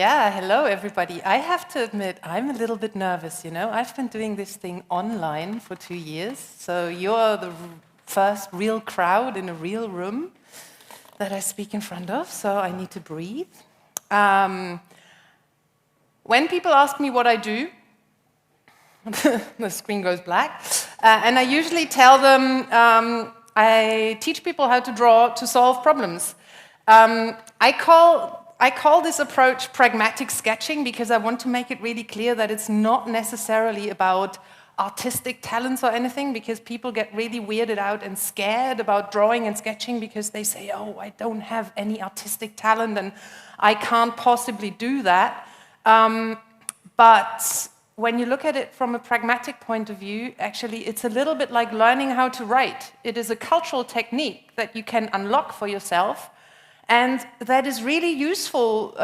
Yeah, hello everybody. I have to admit, I'm a little bit nervous, you know. I've been doing this thing online for 2 years, so you're the first real crowd in a real room that I speak in front of, so I need to breathe. When people ask me what I do, the screen goes black, and I usually tell them I teach people how to draw to solve problems. I call this approach pragmatic sketching because I want to make it really clear that it's not necessarily about artistic talents or anything, because people get really weirded out and scared about drawing and sketching because they say, oh, I don't have any artistic talent and I can't possibly do that. But when you look at it from a pragmatic point of view, actually it's a little bit like learning how to write. It is a cultural technique that you can unlock for yourself, and that is really useful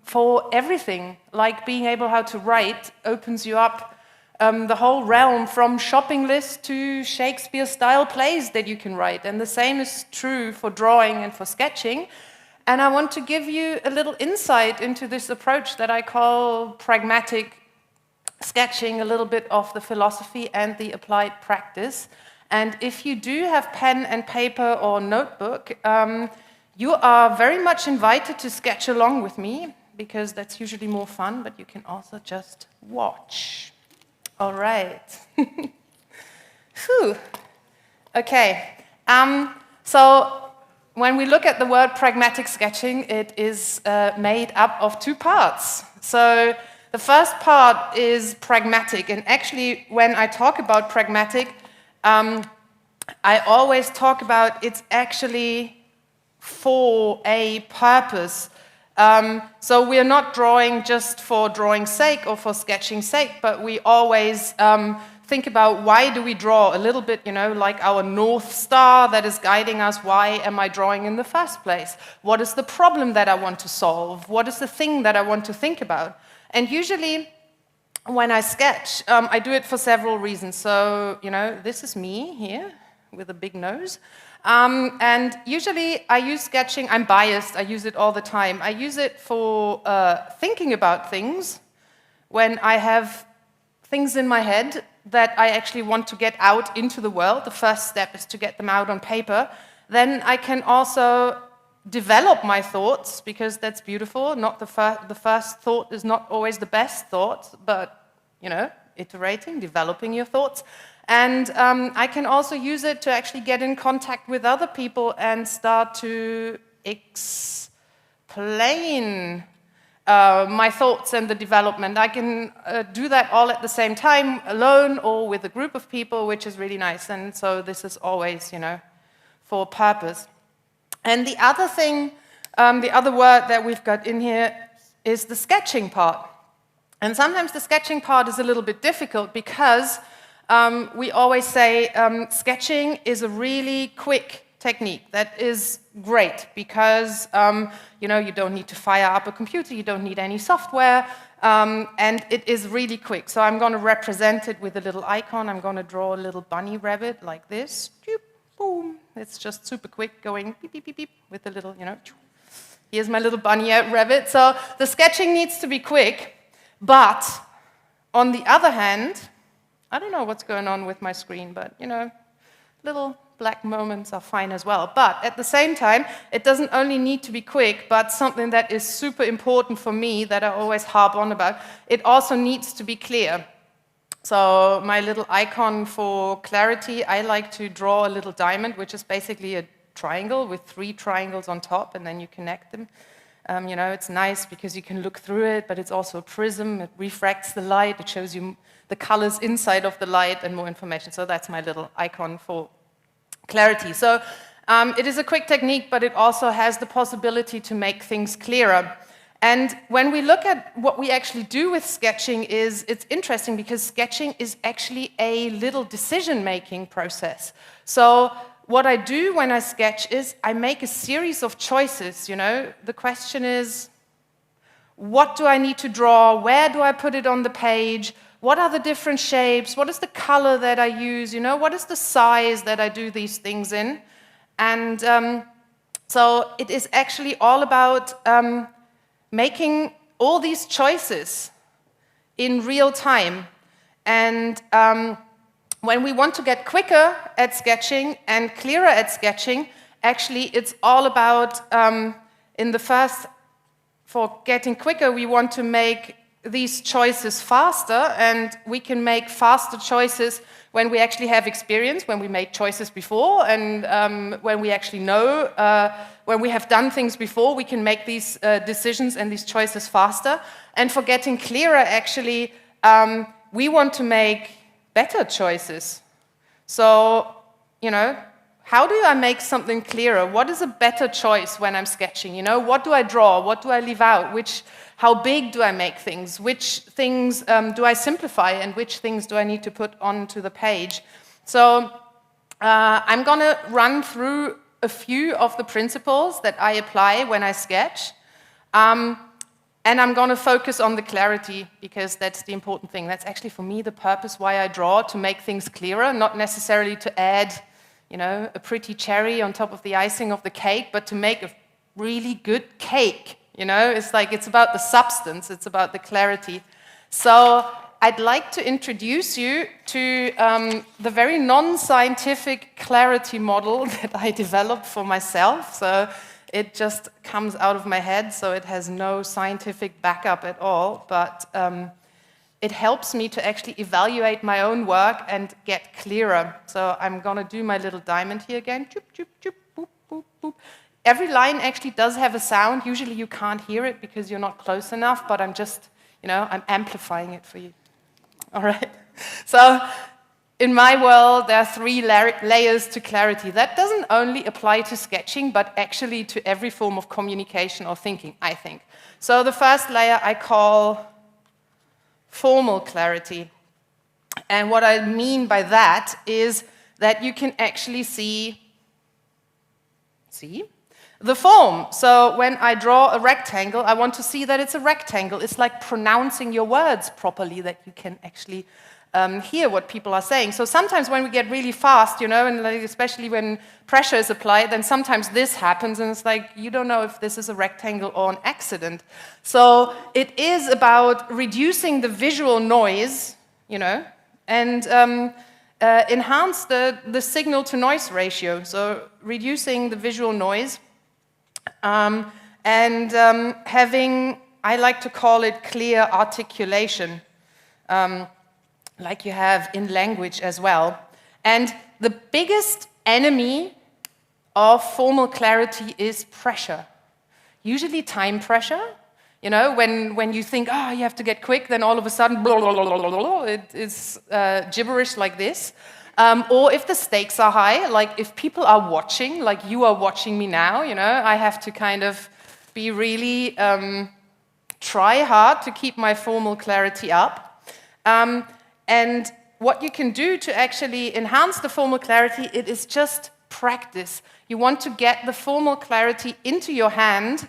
for everything. Like being able how to write opens you up the whole realm from shopping lists to Shakespeare-style plays that you can write. And the same is true for drawing and for sketching. And I want to give you a little insight into this approach that I call pragmatic sketching, a little bit of the philosophy and the applied practice. And if you do have pen and paper or notebook, you are very much invited to sketch along with me, because that's usually more fun, but you can also just watch. All right. Phew. Okay. So when we look at the word pragmatic sketching, it is made up of 2 parts. So the first part is pragmatic, and actually when I talk about pragmatic, I always talk about it's actually for a purpose. So we're not drawing just for drawing's sake or for sketching's sake, but we always think about why do we draw, a little bit, you know, like our North Star that is guiding us. Why am I drawing in the first place? What is the problem that I want to solve? What is the thing that I want to think about? And usually when I sketch, I do it for several reasons. So, you know, this is me here with a big nose. And usually I use sketching, I'm biased, I use it all the time. I use it for thinking about things when I have things in my head that I actually want to get out into the world. The first step is to get them out on paper. Then I can also develop my thoughts, because that's beautiful. Not the first thought is not always the best thought, but, you know, iterating, developing your thoughts. And I can also use it to actually get in contact with other people and start to explain my thoughts and the development. I can do that all at the same time, alone or with a group of people, which is really nice. And so this is always, you know, for a purpose. And the other thing, the other word that we've got in here is the sketching part. And sometimes the sketching part is a little bit difficult because we always say sketching is a really quick technique. That is great because you know, you don't need to fire up a computer, you don't need any software, and it is really quick. So I'm going to represent it with a little icon. I'm going to draw a little bunny rabbit like this. Boom. It's just super quick, going beep, beep, beep, beep, with a little, you know, here's my little bunny rabbit. So the sketching needs to be quick, but on the other hand, I don't know what's going on with my screen, but, you know, little black moments are fine as well. But at the same time, it doesn't only need to be quick, but something that is super important for me that I always harp on about, it also needs to be clear. So my little icon for clarity, I like to draw a little diamond, which is basically a triangle with 3 triangles on top, and then you connect them. You know, it's nice because you can look through it, but it's also a prism. It refracts the light. It shows you the colors inside of the light and more information. So that's my little icon for clarity. So it is a quick technique, but it also has the possibility to make things clearer. And when we look at what we actually do with sketching, it's interesting because sketching is actually a little decision-making process. So what I do when I sketch is I make a series of choices, you know. The question is, what do I need to draw? Where do I put it on the page? What are the different shapes? What is the color that I use? You know, what is the size that I do these things in? And so it is actually all about making all these choices in real time. And when we want to get quicker at sketching and clearer at sketching, actually it's all about, for getting quicker, we want to make these choices faster, and we can make faster choices when we actually have experience, when we made choices before, and when we actually know, when we have done things before, we can make these decisions and these choices faster. And for getting clearer, actually, we want to make better choices. So, you know, how do I make something clearer? What is a better choice when I'm sketching? You know, what do I draw? What do I leave out? How big do I make things? Which things do I simplify, and which things do I need to put onto the page? So I'm going to run through a few of the principles that I apply when I sketch. And I'm going to focus on the clarity, because that's the important thing. That's actually, for me, the purpose why I draw, to make things clearer, not necessarily to add, you know, a pretty cherry on top of the icing of the cake, but to make a really good cake. You know, it's like, it's about the substance, it's about the clarity. So I'd like to introduce you to the very non-scientific clarity model that I developed for myself. So it just comes out of my head, so it has no scientific backup at all, but it helps me to actually evaluate my own work and get clearer. So I'm going to do my little diamond here again. Choop, choop, choop, boop, boop, boop. Every line actually does have a sound. Usually you can't hear it because you're not close enough, but I'm just, you know, I'm amplifying it for you. All right? So in my world, there are 3 layers to clarity. That doesn't only apply to sketching, but actually to every form of communication or thinking, I think. So the first layer I call formal clarity. And what I mean by that is that you can actually see the form. So when I draw a rectangle, I want to see that it's a rectangle. It's like pronouncing your words properly, that you can actually hear what people are saying. So sometimes when we get really fast, you know, and like especially when pressure is applied, then sometimes this happens, and it's like, you don't know if this is a rectangle or an accident. So it is about reducing the visual noise, you know, and enhance the signal-to-noise ratio, so reducing the visual noise, and having, I like to call it clear articulation, like you have in language as well. And the biggest enemy of formal clarity is pressure. Usually time pressure. You know, when you think, oh, you have to get quick, then all of a sudden, blah, blah, blah, blah, blah, blah, it is gibberish like this. Or if the stakes are high, like if people are watching, like you are watching me now, you know, I have to kind of be really, try hard to keep my formal clarity up. And what you can do to actually enhance the formal clarity, it is just practice. You want to get the formal clarity into your hand,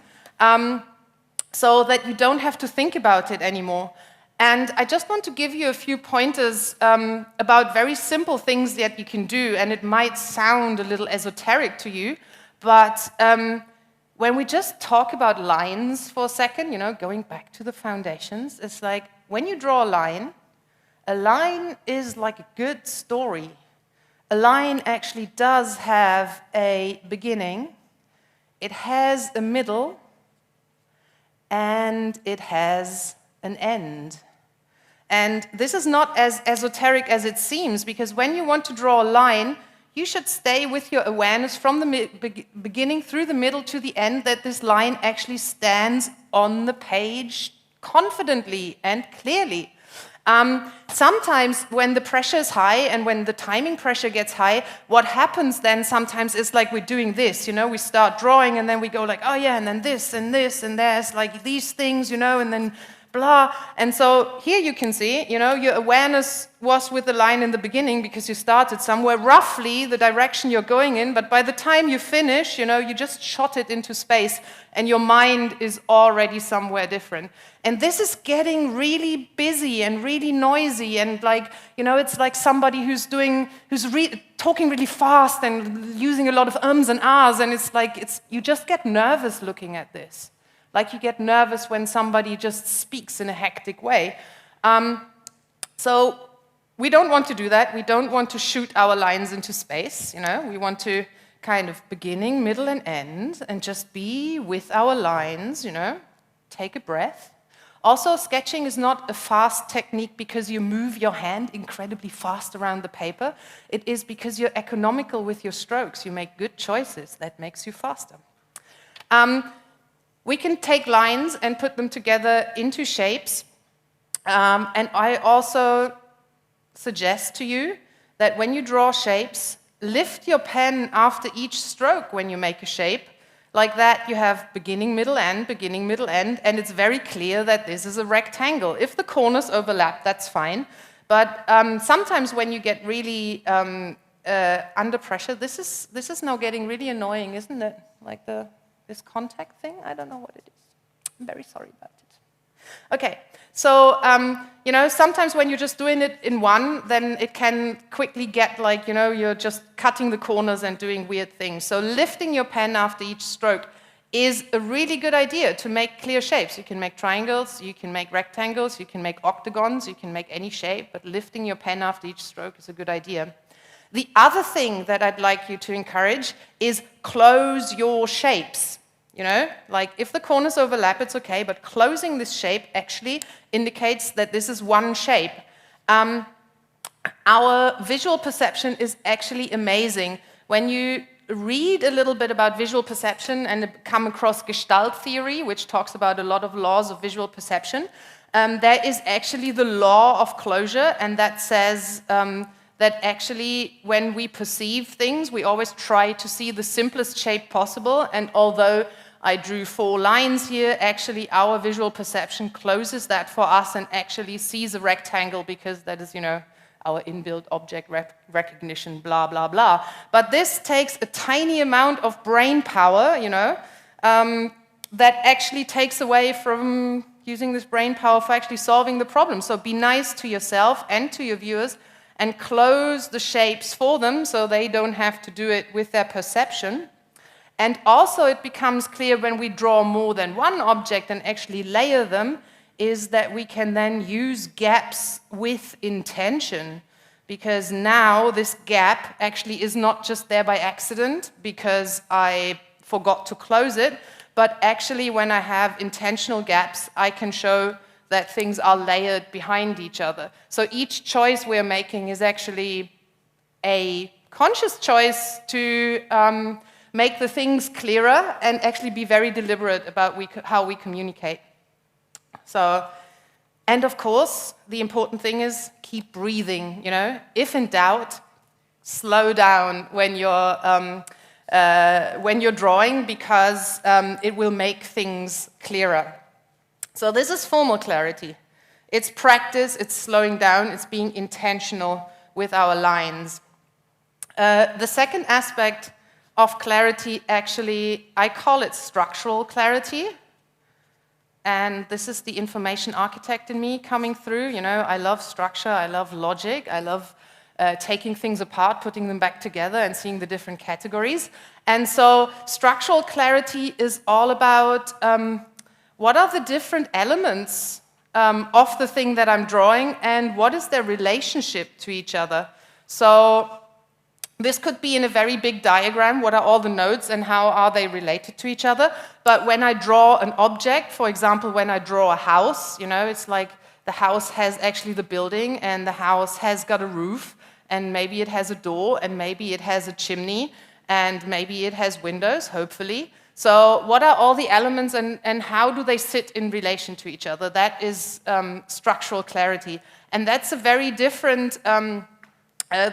so that you don't have to think about it anymore. And I just want to give you a few pointers about very simple things that you can do, and it might sound a little esoteric to you, but when we just talk about lines for a second, you know, going back to the foundations, it's like when you draw a line is like a good story. A line actually does have a beginning, it has a middle, and it has an end. And this is not as esoteric as it seems, because when you want to draw a line, you should stay with your awareness from the beginning through the middle to the end, that this line actually stands on the page confidently and clearly. Sometimes when the pressure is high and when the timing pressure gets high, what happens then sometimes is like we're doing this, you know, we start drawing and then we go like, oh yeah, and then this and this and there's like these things, you know, and then blah. And so here you can see, you know, your awareness was with the line in the beginning because you started somewhere roughly the direction you're going in, but by the time you finish, you know, you just shot it into space and your mind is already somewhere different. And this is getting really busy and really noisy and like, you know, it's like somebody who's talking really fast and using a lot of ums and ahs, and it's like, you just get nervous looking at this. like you get nervous when somebody just speaks in a hectic way. So we don't want to do that. We don't want to shoot our lines into space, you know. We want to kind of beginning, middle, and end, and just be with our lines, you know. Take a breath. Also, sketching is not a fast technique because you move your hand incredibly fast around the paper. It is because you're economical with your strokes. You make good choices. That makes you faster. We can take lines and put them together into shapes. And I also suggest to you that when you draw shapes, lift your pen after each stroke when you make a shape. Like that, you have beginning, middle, end, and it's very clear that this is a rectangle. If the corners overlap, that's fine. But sometimes when you get really under pressure, this is now getting really annoying, isn't it? Like this contact thing, I don't know what it is. I'm very sorry about it. Okay, so, you know, sometimes when you're just doing it in one, then it can quickly get like, you know, you're just cutting the corners and doing weird things. So lifting your pen after each stroke is a really good idea to make clear shapes. You can make triangles, you can make rectangles, you can make octagons, you can make any shape, but lifting your pen after each stroke is a good idea. The other thing that I'd like you to encourage is close your shapes. You know, like if the corners overlap, it's okay, but closing this shape actually indicates that this is one shape. Our visual perception is actually amazing. When you read a little bit about visual perception and come across Gestalt theory, which talks about a lot of laws of visual perception, there is actually the law of closure, and that says that actually when we perceive things, we always try to see the simplest shape possible, and although I drew 4 lines here, actually our visual perception closes that for us and actually sees a rectangle because that is, you know, our inbuilt object recognition, blah, blah, blah. But this takes a tiny amount of brain power, you know, that actually takes away from using this brain power for actually solving the problem. So be nice to yourself and to your viewers and close the shapes for them so they don't have to do it with their perception. And also it becomes clear when we draw more than one object and actually layer them, is that we can then use gaps with intention. Because now this gap actually is not just there by accident because I forgot to close it, but actually when I have intentional gaps, I can show that things are layered behind each other. So each choice we're making is actually a conscious choice to make the things clearer and actually be very deliberate about how we communicate. So, and of course, the important thing is keep breathing, you know. If in doubt, slow down when you're drawing because it will make things clearer. So this is formal clarity. It's practice, it's slowing down, it's being intentional with our lines. The second aspect of clarity, actually, I call it structural clarity. And this is the information architect in me coming through. You know, I love structure, I love logic, I love taking things apart, putting them back together and seeing the different categories. And so structural clarity is all about what are the different elements of the thing that I'm drawing and what is their relationship to each other. So this could be in a very big diagram, what are all the nodes and how are they related to each other. But when I draw an object, for example, when I draw a house, you know, it's like the house has actually the building and the house has got a roof and maybe it has a door and maybe it has a chimney and maybe it has windows, hopefully. So what are all the elements and how do they sit in relation to each other? That is structural clarity. And that's a very different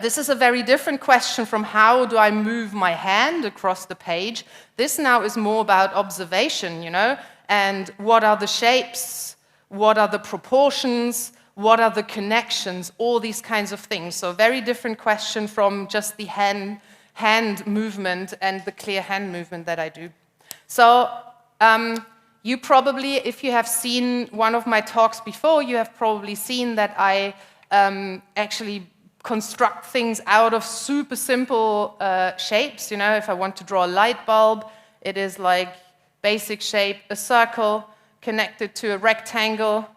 this is a very different question from how do I move my hand across the page. This now is more about observation, you know, and what are the shapes, what are the proportions, what are the connections, all these kinds of things. So very different question from just the hand movement and the clear hand movement that I do. So you probably, if you have seen one of my talks before, you have probably seen that I actually construct things out of super simple shapes. You know, if I want to draw a light bulb, it is like basic shape, a circle connected to a rectangle,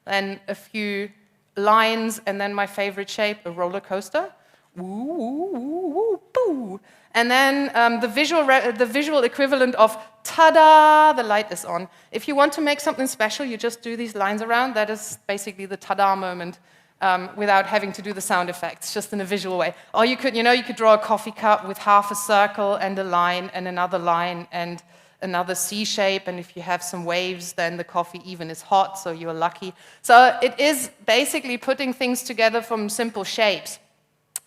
then a few lines, and then my favorite shape, a roller coaster. Woo, boo. And then the visual equivalent of ta-da, the light is on. If you want to make something special, you just do these lines around. That is basically the ta-da moment without having to do the sound effects, just in a visual way. Or you could, you could draw a coffee cup with half a circle and a line and another line and another C shape, and if you have some waves, then the coffee even is hot, so you're lucky. So it is basically putting things together from simple shapes.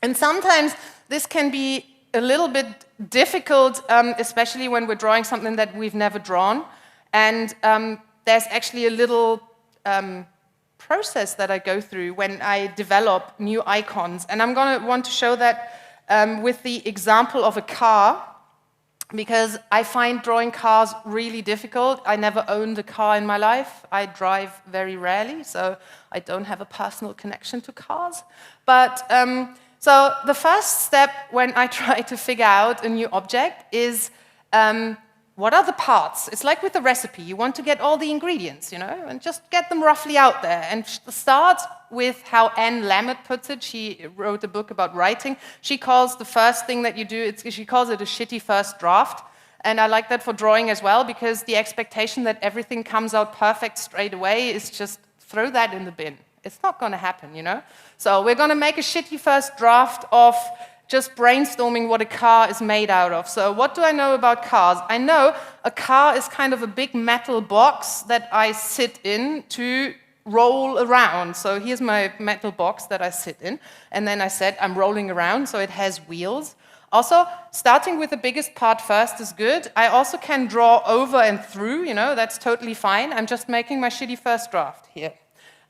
And sometimes this can be a little bit difficult, especially when we're drawing something that we've never drawn. And there's actually a little process that I go through when I develop new icons. And I'm going to want to show that with the example of a car, because I find drawing cars really difficult. I never owned a car in my life. I drive very rarely, so I don't have a personal connection to cars. But so the first step when I try to figure out a new object is what are the parts? It's like with a recipe. You want to get all the ingredients, and just get them roughly out there. And start with how Anne Lamott puts it. She wrote a book about writing. She calls the first thing that you do, she calls it a shitty first draft. And I like that for drawing as well, because the expectation that everything comes out perfect straight away is just throw that in the bin. It's not going to happen, So we're going to make a shitty first draft of just brainstorming what a car is made out of. So what do I know about cars? I know a car is kind of a big metal box that I sit in to roll around. So here's my metal box that I sit in. And then I said I'm rolling around, so it has wheels. Also, starting with the biggest part first is good. I also can draw over and through, that's totally fine. I'm just making my shitty first draft here.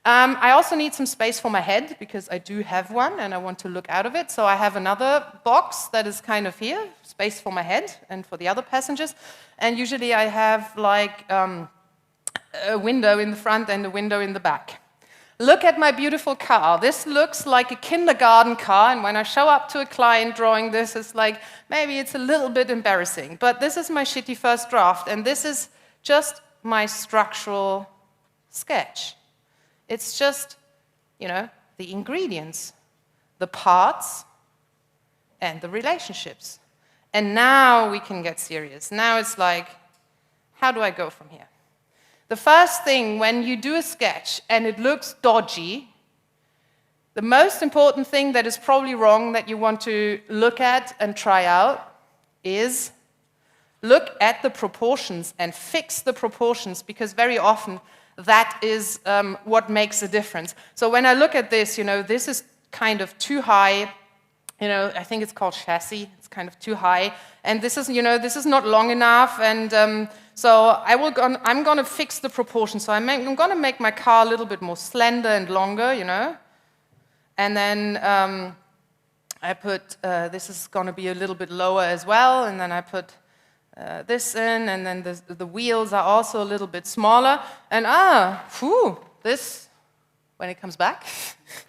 I also need some space for my head, because I do have one and I want to look out of it. So I have another box that is kind of here, space for my head and for the other passengers. And usually I have like a window in the front and a window in the back. Look at my beautiful car. This looks like a kindergarten car, and when I show up to a client drawing this, it's like, maybe it's a little bit embarrassing. But this is my shitty first draft, and this is just my structural sketch. It's just, the ingredients, the parts, and the relationships. And now we can get serious. Now it's like, how do I go from here? The first thing, when you do a sketch and it looks dodgy, the most important thing that is probably wrong that you want to look at and try out is look at the proportions and fix the proportions, because very often that is what makes a difference. So when I look at this, this is kind of too high. I think it's called chassis. It's kind of too high. And this is, this is not long enough. And so I'm going to fix the proportion. So I'm going to make my car a little bit more slender and longer, And then I put, this is going to be a little bit lower as well. And then I put this in, and then the wheels are also a little bit smaller. And this, when it comes back,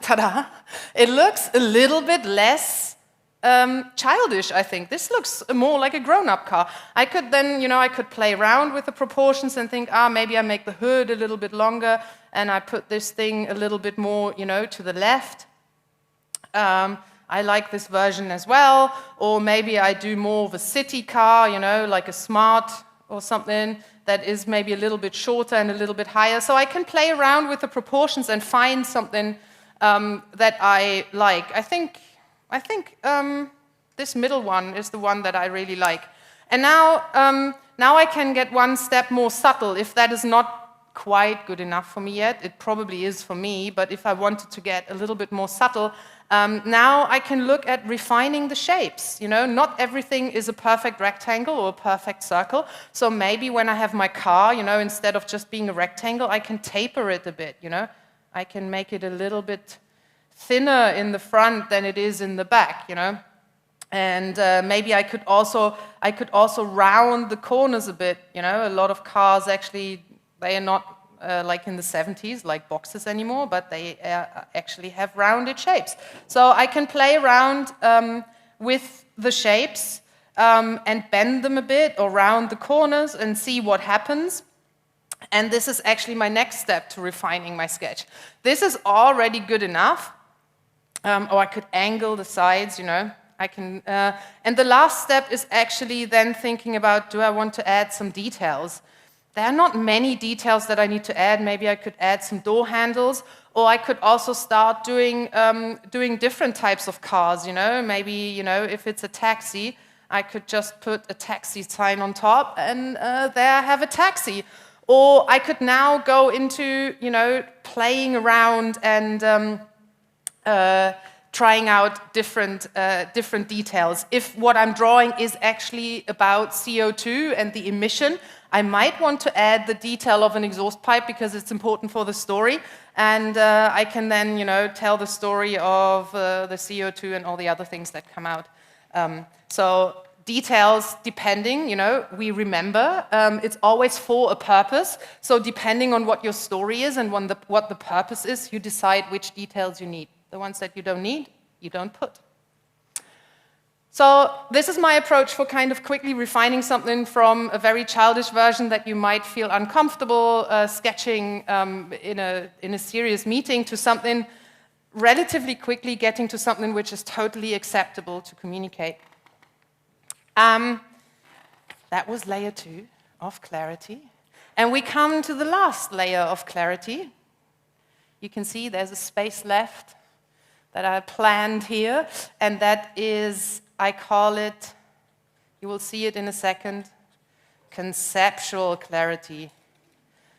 ta-da, it looks a little bit less childish, I think. This looks more like a grown-up car. I could then, I could play around with the proportions and think, maybe I make the hood a little bit longer, and I put this thing a little bit more, to the left. I like this version as well, or maybe I do more of a city car, like a Smart or something that is maybe a little bit shorter and a little bit higher. So I can play around with the proportions and find something that I like. I think this middle one is the one that I really like. And now I can get one step more subtle. If that is not quite good enough for me yet, it probably is for me, but if I wanted to get a little bit more subtle, now I can look at refining the shapes. Not everything is a perfect rectangle or a perfect circle. So maybe when I have my car, instead of just being a rectangle, I can taper it a bit. I can make it a little bit thinner in the front than it is in the back. And maybe I could also round the corners a bit. A lot of cars actually, they are not like in the 70s, like boxes anymore, but they actually have rounded shapes. So I can play around with the shapes. and bend them a bit or round the corners and see what happens. And this is actually my next step to refining my sketch. This is already good enough. Or I could angle the sides, you know. And the last step is actually then thinking about, do I want to add some details? There are not many details that I need to add. Maybe I could add some door handles, or I could also start doing different types of cars, you know. Maybe, you know, if it's a taxi, I could just put a taxi sign on top, and there I have a taxi. Or I could now go into, you know, playing around and trying out different details. If what I'm drawing is actually about CO2 and the emission, I might want to add the detail of an exhaust pipe because it's important for the story, and I can then, you know, tell the story of the CO2 and all the other things that come out. So details, depending, you know, we remember, it's always for a purpose. So depending on what your story is and what the purpose is, you decide which details you need. The ones that you don't need, you don't put. So this is my approach for kind of quickly refining something from a very childish version that you might feel uncomfortable sketching in a serious meeting to something relatively quickly getting to something which is totally acceptable to communicate. That was layer 2 of clarity. And we come to the last layer of clarity. You can see there's a space left that I planned here, and that is, I call it, you will see it in a second, conceptual clarity.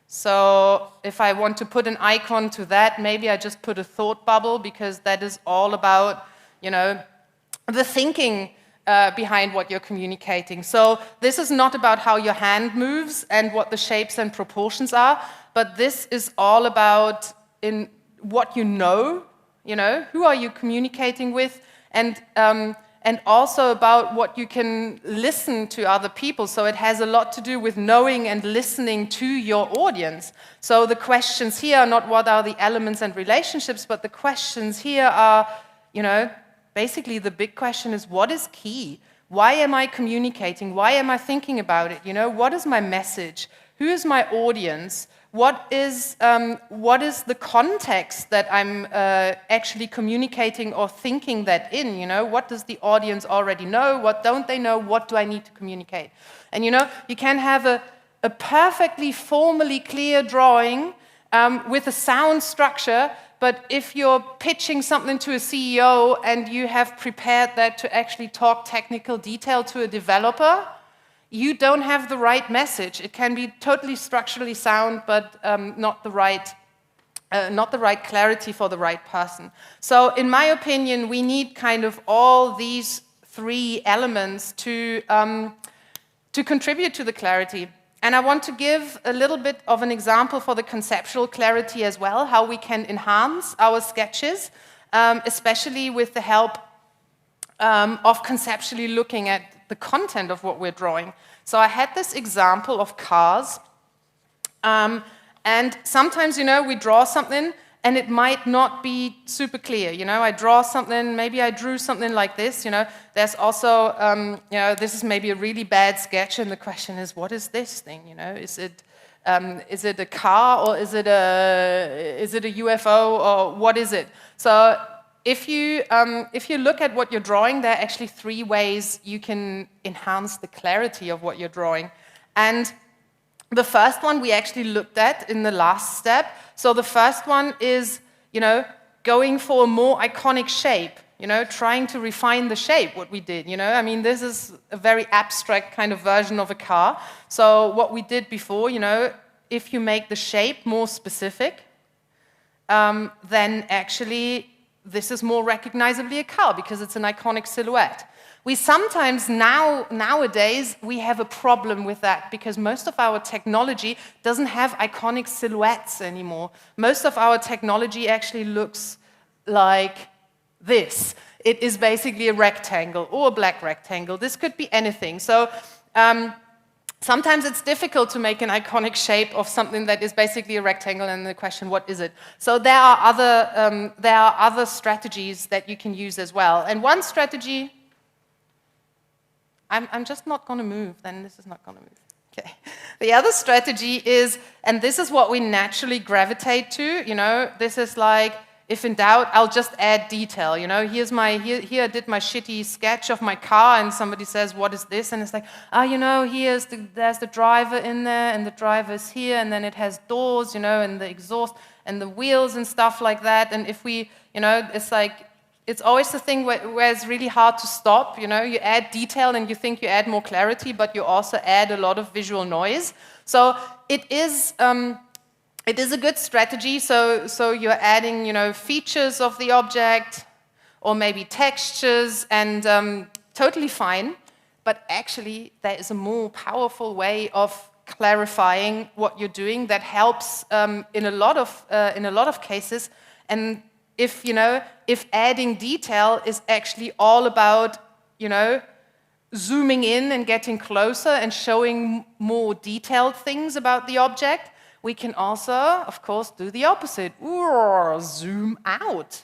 So if I want to put an icon to that, maybe I just put a thought bubble, because that is all about, you know, the thinking behind what you're communicating. So this is not about how your hand moves and what the shapes and proportions are, but this is all about in what you know, who are you communicating with, and also about what you can listen to other people. So it has a lot to do with knowing and listening to your audience. So the questions here are not what are the elements and relationships, but the questions here are, you know, basically the big question is, what is key? Why am I communicating? Why am I thinking about it? You know, what is my message? Who is my audience? What is the context that I'm actually communicating or thinking that in? You know, what does the audience already know? What don't they know? What do I need to communicate? And you know, you can have a perfectly formally clear drawing with a sound structure, but if you're pitching something to a CEO and you have prepared that to actually talk technical detail to a developer, you don't have the right message. It can be totally structurally sound, but not the right clarity for the right person. So in my opinion, we need kind of all these three elements to contribute to the clarity. And I want to give a little bit of an example for the conceptual clarity as well, how we can enhance our sketches, especially with the help of conceptually looking at the content of what we're drawing. So I had this example of cars, and sometimes, you know, we draw something and it might not be super clear. You know, I draw something, maybe I drew something like this. You know, there's also, you know, this is maybe a really bad sketch, and the question is, what is this thing? You know, is it a car, or is it a UFO, or what is it? So if you look at what you're drawing, there are actually three ways you can enhance the clarity of what you're drawing. And the first one we actually looked at in the last step. So the first one is, you know, going for a more iconic shape, you know, trying to refine the shape, what we did, you know. I mean, this is a very abstract kind of version of a car. So what we did before, you know, if you make the shape more specific, then actually this is more recognizably a car because it's an iconic silhouette. We sometimes nowadays, we have a problem with that because most of our technology doesn't have iconic silhouettes anymore. Most of our technology actually looks like this. It is basically a rectangle or a black rectangle. This could be anything. So sometimes it's difficult to make an iconic shape of something that is basically a rectangle, and the question, what is it? So there are other strategies that you can use as well. And one strategy I'm just not going to move, then this is not going to move. Okay. The other strategy is, and this is what we naturally gravitate to, you know, this is like, if in doubt, I'll just add detail, you know. Here I did my shitty sketch of my car, and somebody says, what is this? And it's like, oh, you know, there's the driver in there, and the driver is here, and then it has doors, you know, and the exhaust, and the wheels and stuff like that. And if we, you know, it's like, it's always the thing where it's really hard to stop, you know. You add detail and you think you add more clarity, but you also add a lot of visual noise. So it is a good strategy. So you're adding, you know, features of the object, or maybe textures, and totally fine. But actually, there is a more powerful way of clarifying what you're doing that helps in a lot of cases. And if adding detail is actually all about, you know, zooming in and getting closer and showing more detailed things about the object, we can also, of course, do the opposite. Zoom out.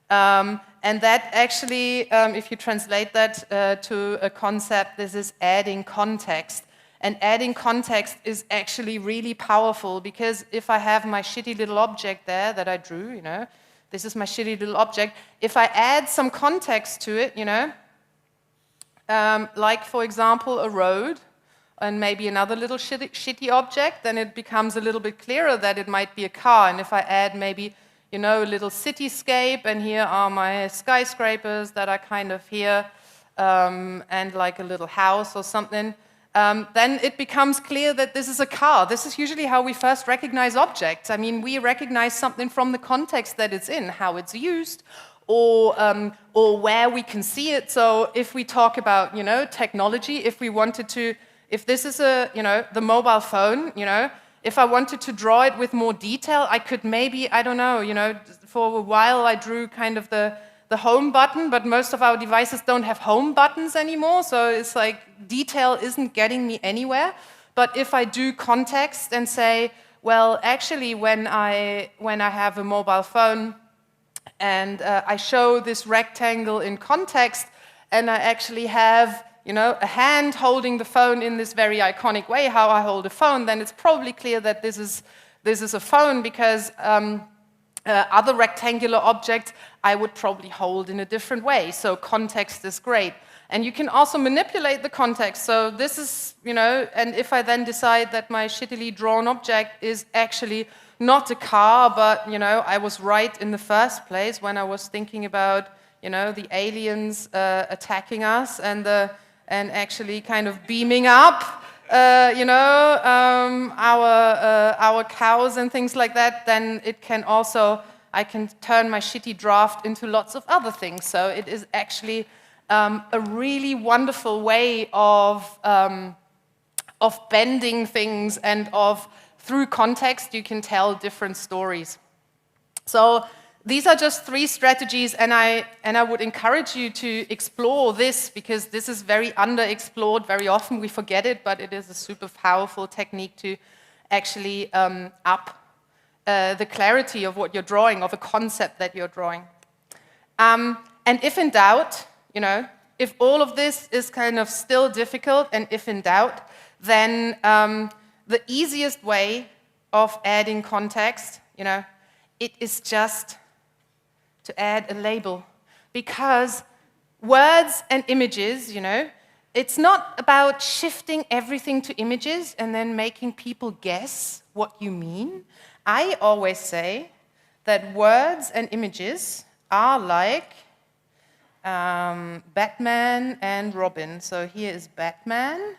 And that actually, if you translate that to a concept, this is adding context. And adding context is actually really powerful, because if I have my shitty little object there that I drew, you know, this is my shitty little object. If I add some context to it, you know, like, for example, a road, and maybe another little shitty object, then it becomes a little bit clearer that it might be a car. And if I add maybe, you know, a little cityscape, and here are my skyscrapers that are kind of here, and like a little house or something, then it becomes clear that this is a car. This is usually how we first recognize objects. I mean, we recognize something from the context that it's in, how it's used, or where we can see it. So if we talk about, you know, technology, if we wanted to, if this is you know, the mobile phone, you know, if I wanted to draw it with more detail, I could maybe, I don't know, you know, for a while I drew kind of the home button, but most of our devices don't have home buttons anymore, so it's like detail isn't getting me anywhere. But if I do context and say, well, actually, when I have a mobile phone and I show this rectangle in context, and I actually have, you know, a hand holding the phone in this very iconic way, how I hold a phone, then it's probably clear that this is a phone, because other rectangular objects I would probably hold in a different way. So context is great. And you can also manipulate the context. So this is, you know, and if I then decide that my shittily drawn object is actually not a car, but, you know, I was right in the first place when I was thinking about, you know, the aliens attacking us and actually kind of beaming up, you know, our cows and things like that, then it can also, I can turn my shitty draft into lots of other things. So it is actually a really wonderful way of bending things, and through context you can tell different stories. So these are just 3 strategies, and I would encourage you to explore this, because this is very underexplored. Very often we forget it, but it is a super powerful technique to actually up the clarity of what you're drawing, of a concept that you're drawing. And if in doubt, you know, if all of this is kind of still difficult, and if in doubt, then the easiest way of adding context, you know, it is just to add a label. Because words and images, you know, it's not about shifting everything to images and then making people guess what you mean. I always say that words and images are like Batman and Robin. So here is Batman,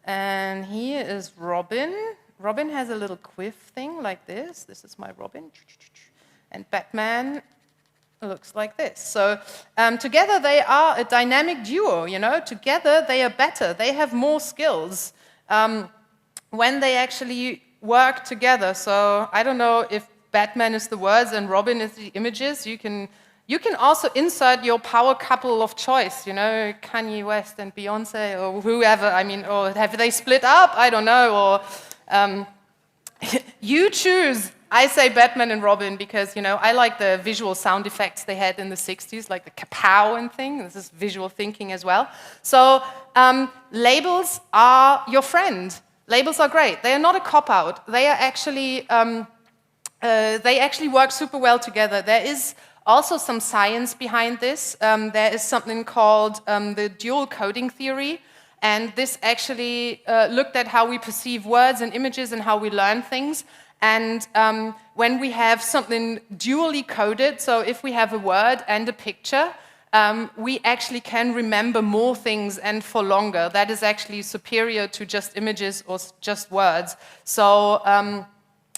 and here is Robin. Robin has a little quiff thing like this. This is my Robin. And Batman looks like this. So together they are a dynamic duo, you know. Together they are better. They have more skills when they actually work together. So I don't know if Batman is the words and Robin is the images. You can also insert your power couple of choice, you know, Kanye West and Beyonce, or whoever. I mean, or have they split up? I don't know. Or you choose. I say Batman and Robin because, I like the visual sound effects they had in the 60s, like the kapow and thing. This is visual thinking as well. So labels are your friend. Labels are great. They are not a cop-out. They are actually, they actually work super well together. There is also some science behind this. There is something called the dual coding theory. And this actually looked at how we perceive words and images and how we learn things. And when we have something dually coded, so if we have a word and a picture, we actually can remember more things and for longer. That is actually superior to just images or just words. So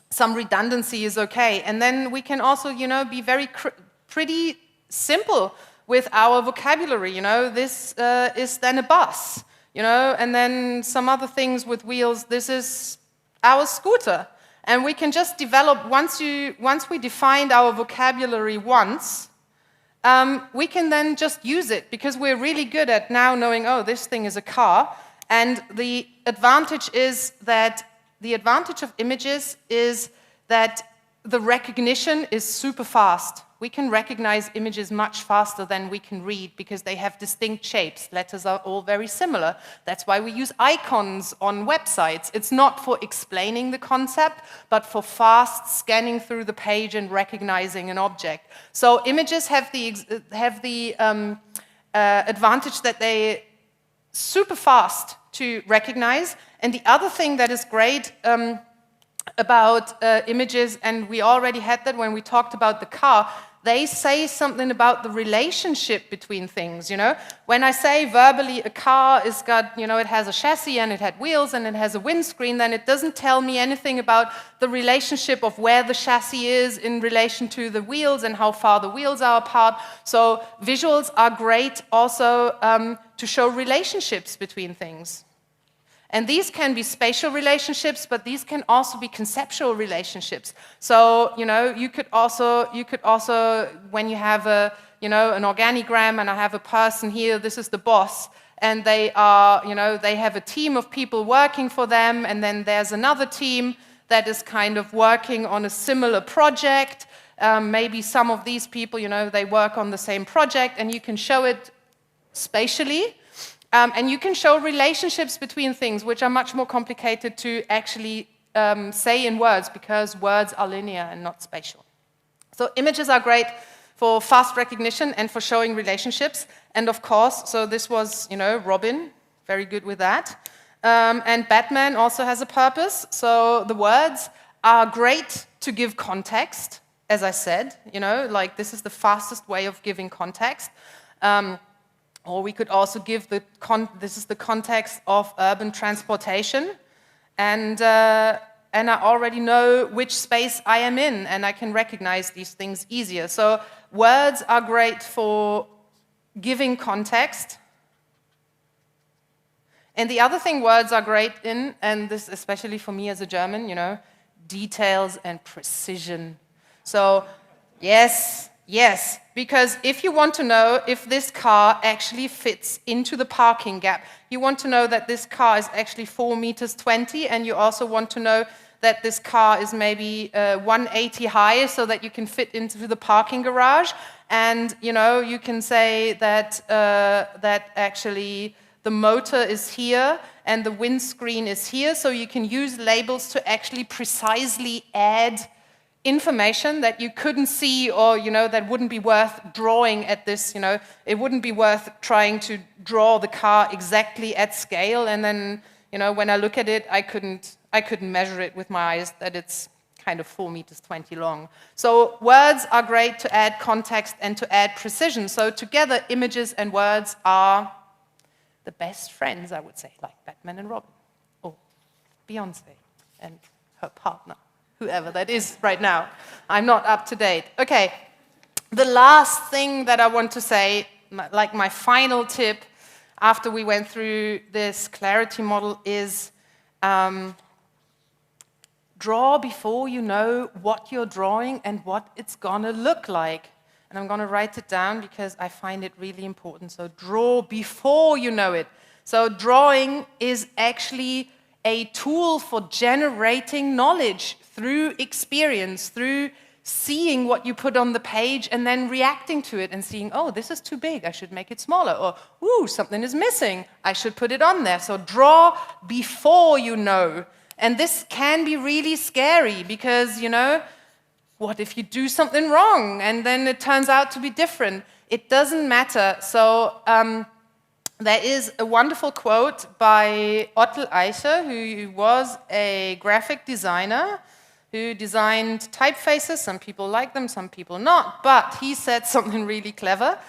some redundancy is okay. And then we can also, be very pretty simple with our vocabulary. This is then a bus, and then some other things with wheels. This is our scooter. And we can just develop, once we defined our vocabulary once, we can then just use it because we're really good at now knowing, oh, this thing is a car. And the advantage of images is that the recognition is super fast. We can recognize images much faster than we can read because they have distinct shapes. Letters are all very similar. That's why we use icons on websites. It's not for explaining the concept, but for fast scanning through the page and recognizing an object. So images have the advantage that they're super fast to recognize. And the other thing that is great about images, and we already had that when we talked about the car, they say something about the relationship between things, When I say verbally a car is got, it has a chassis and it had wheels and it has a windscreen, then it doesn't tell me anything about the relationship of where the chassis is in relation to the wheels and how far the wheels are apart. So visuals are great also to show relationships between things. And these can be spatial relationships, but these can also be conceptual relationships. So, you could also, when you have an organigram and I have a person here, this is the boss, and they are, they have a team of people working for them, and then there's another team that is kind of working on a similar project. Maybe some of these people, they work on the same project, and you can show it spatially. And you can show relationships between things, which are much more complicated to actually say in words, because words are linear and not spatial. So images are great for fast recognition and for showing relationships. And of course, so this was, Robin, very good with that. And Batman also has a purpose. So the words are great to give context, as I said, like this is the fastest way of giving context. Or we could also give this is the context of urban transportation. And I already know which space I am in, and I can recognize these things easier. So words are great for giving context. And the other thing words are great in, and this especially for me as a German, details and precision. So yes, because if you want to know if this car actually fits into the parking gap, you want to know that this car is actually 4 meters 20, and you also want to know that this car is maybe 180 high so that you can fit into the parking garage. And, you can say that, that actually the motor is here and the windscreen is here, so you can use labels to actually precisely add information that you couldn't see, or that wouldn't be worth drawing at this, it wouldn't be worth trying to draw the car exactly at scale, and then when I look at it, I couldn't measure it with my eyes that it's kind of 4 meters 20 long. So words are great to add context and to add precision. So together, images and words are the best friends, I would say, like Batman and Robin, or Beyonce and her partner, whoever that is right now. I'm not up to date. Okay, the last thing that I want to say, like my final tip after we went through this clarity model is draw before you know what you're drawing and what it's gonna look like. And I'm gonna write it down because I find it really important. So draw before you know it. So drawing is actually a tool for generating knowledge through experience, through seeing what you put on the page and then reacting to it and seeing, oh, this is too big, I should make it smaller, or, ooh, something is missing, I should put it on there. So draw before you know. And this can be really scary because, you know, what if you do something wrong and then it turns out to be different? It doesn't matter. So there is a wonderful quote by Otto Eicher, who was a graphic designer who designed typefaces. Some people like them, some people not. But he said something really clever.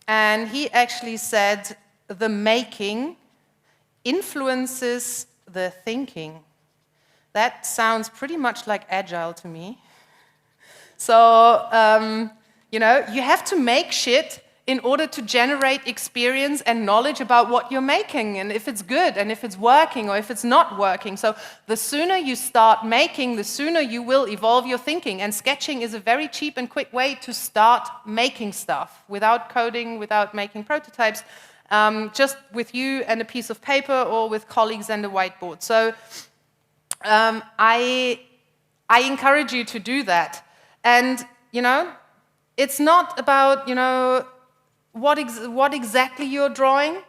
And he actually said, the making influences the thinking. That sounds pretty much like agile to me. So, you know, you have to make shit in order to generate experience and knowledge about what you're making, and if it's good, and if it's working, or if it's not working. So the sooner you start making, the sooner you will evolve your thinking. And sketching is a very cheap and quick way to start making stuff without coding, without making prototypes, just with you and a piece of paper, or with colleagues and a whiteboard. So I encourage you to do that. And, you know, it's not about, you know, what exactly you're drawing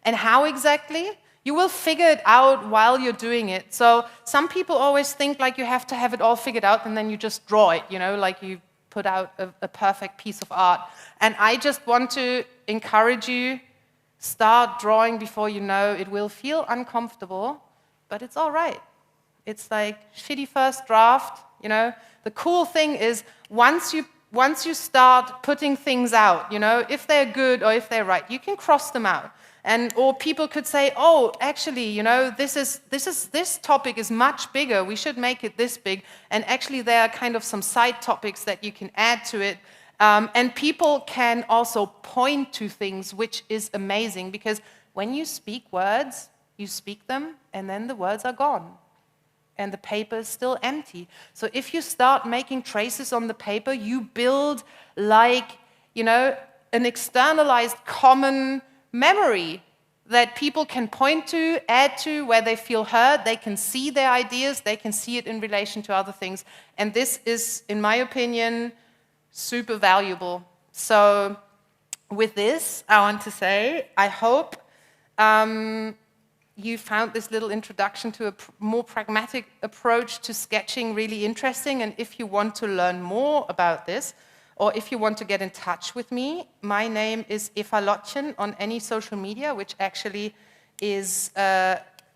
and how exactly. You will figure it out while you're doing it. So some people always think like you have to have it all figured out and then you just draw it, you know, like you put out a perfect piece of art. And I just want to encourage you, start drawing before you know. It will feel uncomfortable, but it's all right. It's like shitty first draft, you know. The cool thing is once you start putting things out, you know, if they're good or if they're right, you can cross them out. And or people could say, oh, actually, you know, this topic is much bigger. We should make it this big. And actually, there are kind of some side topics that you can add to it. And people can also point to things, which is amazing, because when you speak words, you speak them, and then the words are gone. And the paper is still empty. So if you start making traces on the paper, you build like, you know, an externalized common memory that people can point to, add to, where they feel heard, they can see their ideas, they can see it in relation to other things. And this is, in my opinion, super valuable. So with this, I want to say, I hope you found this little introduction to a more pragmatic approach to sketching really interesting. And if you want to learn more about this, or if you want to get in touch with me, my name is Eva-Lottchen on any social media, which actually is,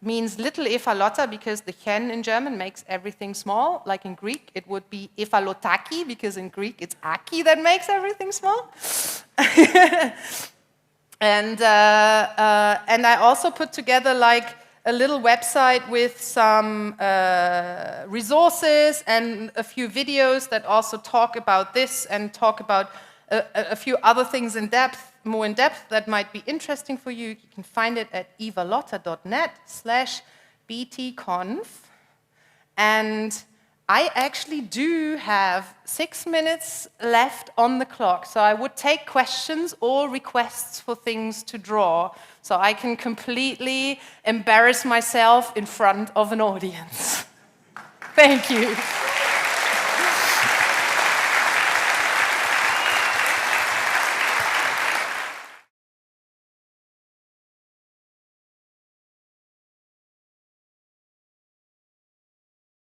means little Eva-Lotta, because the chen in German makes everything small. Like in Greek, it would be Eva-Lottaki, because in Greek it's aki that makes everything small. And I also put together like a little website with some resources and a few videos that also talk about this and talk about a few other things in depth, more in depth, that might be interesting for you. You can find it at evalotta.net/btconf. And I actually do have 6 minutes left on the clock, so I would take questions or requests for things to draw, so I can completely embarrass myself in front of an audience. Thank you.